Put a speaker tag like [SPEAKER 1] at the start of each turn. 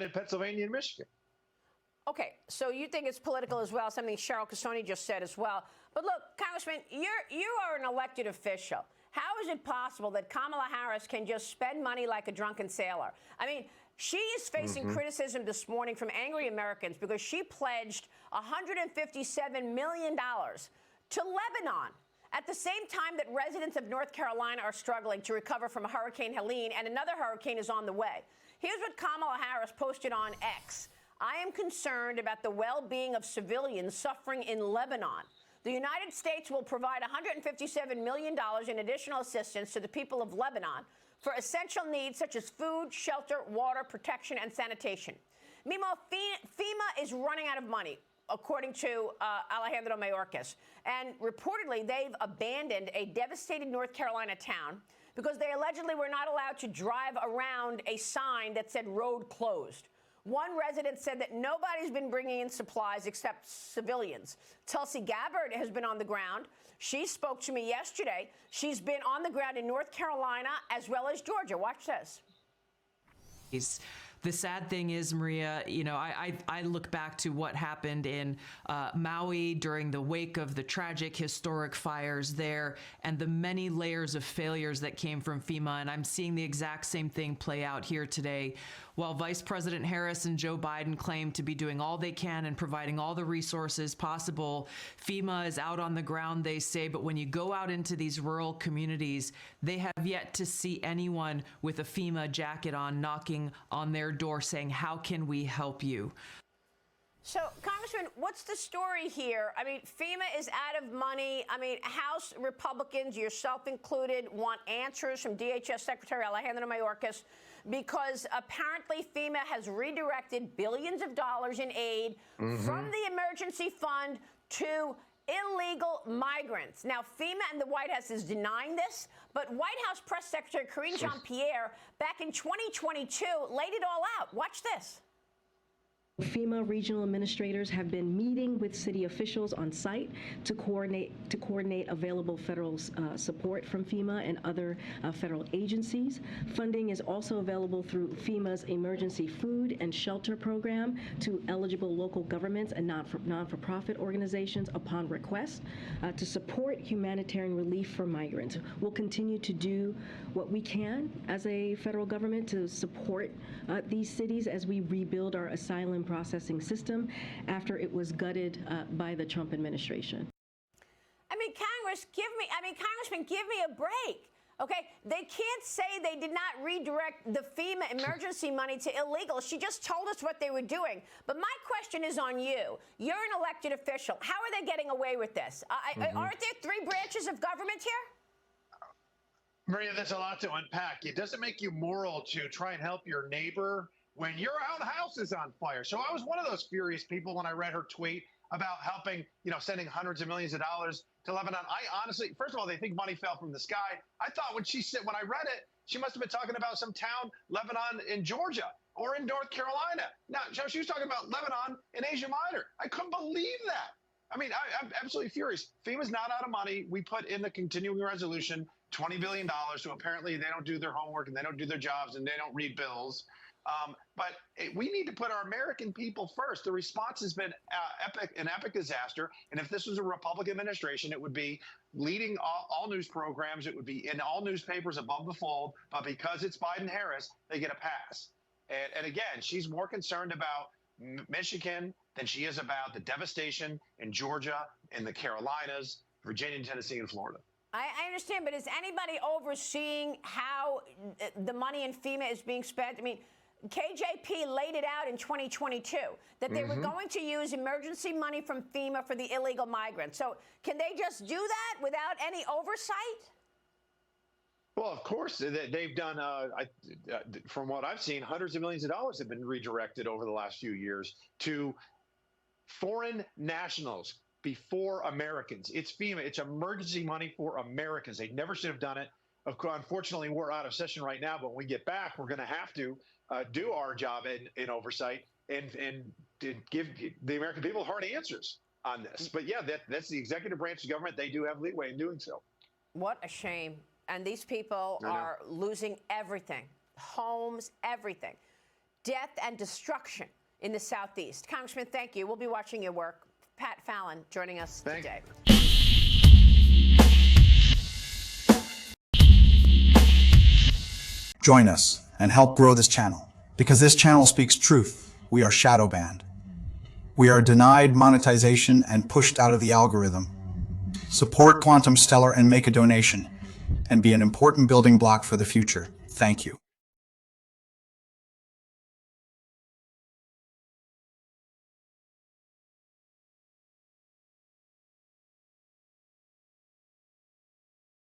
[SPEAKER 1] in Pennsylvania and Michigan.
[SPEAKER 2] Okay, so you think it's political as well, something Cheryl Casoni just said as well. But look, Congressman, you are an elected official. How is it possible that Kamala Harris can just spend money like a drunken sailor? I mean, she is facing criticism this morning from angry Americans because she pledged $157 million to Lebanon at the same time that residents of North Carolina are struggling to recover from Hurricane Helene, and another hurricane is on the way. Here's what Kamala Harris posted on X. I am concerned about the well-being of civilians suffering in Lebanon. The United States will provide $157 million in additional assistance to the people of Lebanon for essential needs such as food, shelter, water, protection, and sanitation. Meanwhile, FEMA is running out of money, according to Alejandro Mayorkas. And reportedly, they've abandoned a devastated North Carolina town because they allegedly were not allowed to drive around a sign that said road closed. One resident said that nobody's been bringing in supplies except civilians. Tulsi Gabbard has been on the ground. She spoke to me yesterday. She's been on the ground in North Carolina as well as Georgia. Watch this.
[SPEAKER 3] The sad thing is, Maria, you know, I look back to what happened in Maui during the wake of the tragic historic fires there and the many layers of failures that came from FEMA. And I'm seeing the exact same thing play out here today. While Vice President Harris and Joe Biden claim to be doing all they can and providing all the resources possible, FEMA is out on the ground, they say. But when you go out into these rural communities, they have yet to see anyone with a FEMA jacket on knocking on their door saying, how can we help you?
[SPEAKER 2] So, Congressman, what's the story here? I mean, FEMA is out of money. I mean, House Republicans, yourself included, want answers from DHS Secretary Alejandro Mayorkas because apparently FEMA has redirected billions of dollars in aid from the emergency fund to illegal migrants. Now, FEMA and the White House is denying this, but White House Press Secretary Karine Jean-Pierre back in 2022 laid it all out. Watch this.
[SPEAKER 4] FEMA regional administrators have been meeting with city officials on site to coordinate available federal support from FEMA and other federal agencies. Funding is also available through FEMA's emergency food and shelter program to eligible local governments and non-for-profit organizations upon request to support humanitarian relief for migrants. We'll continue to do what we can as a federal government to support these cities as we rebuild our asylum processing system after it was gutted by the Trump administration.
[SPEAKER 2] I mean, Congressman, give me a break. Okay, they can't say they did not redirect the FEMA emergency money to illegals. She just told us what they were doing. But my question is on you. You're an elected official. How are they getting away with this? Aren't there three branches of government here?
[SPEAKER 1] Maria, there's a lot to unpack. It doesn't make you moral to try and help your neighbor when your own house is on fire. So I was one of those furious people when I read her tweet about helping, sending hundreds of millions of dollars to Lebanon. I honestly, first of all, they think money fell from the sky. I thought when I read it, she must have been talking about some town, Lebanon in Georgia or in North Carolina. Now, she was talking about Lebanon in Asia Minor. I couldn't believe that. I mean, I'm absolutely furious. FEMA's not out of money. We put in the continuing resolution $20 billion, so apparently they don't do their homework and they don't do their jobs and they don't read bills. But we need to put our American people first. The response has been an epic disaster. And if this was a Republican administration, it would be leading all news programs. It would be in all newspapers above the fold. But because it's Biden-Harris, they get a pass. And again, she's more concerned about Michigan than she is about the devastation in Georgia, in the Carolinas, Virginia, Tennessee, and Florida.
[SPEAKER 2] I understand, but is anybody overseeing how the money in FEMA is being spent? I mean, KJP laid it out in 2022 that they were going to use emergency money from FEMA for the illegal migrants. So can they just do that without any oversight?
[SPEAKER 1] Well, of course, they've done, from what I've seen, hundreds of millions of dollars have been redirected over the last few years to foreign nationals before Americans. It's FEMA. It's emergency money for Americans. They never should have done it. Unfortunately, we're out of session right now, but when we get back, we're going to have to do our job in oversight and to give the American people hard answers on this. But yeah, that's the executive branch of government. They do have leeway in doing so.
[SPEAKER 2] What a shame. And these people are losing everything, homes, everything. death and destruction in the Southeast. Congressman, thank you. We'll be watching your work. Pat Fallon joining us today.
[SPEAKER 5] Join us and help grow this channel, because this channel speaks truth. We are shadow banned. We are denied monetization and pushed out of the algorithm. Support Quantum Stellar and make a donation, and be an important building block for the future. Thank you.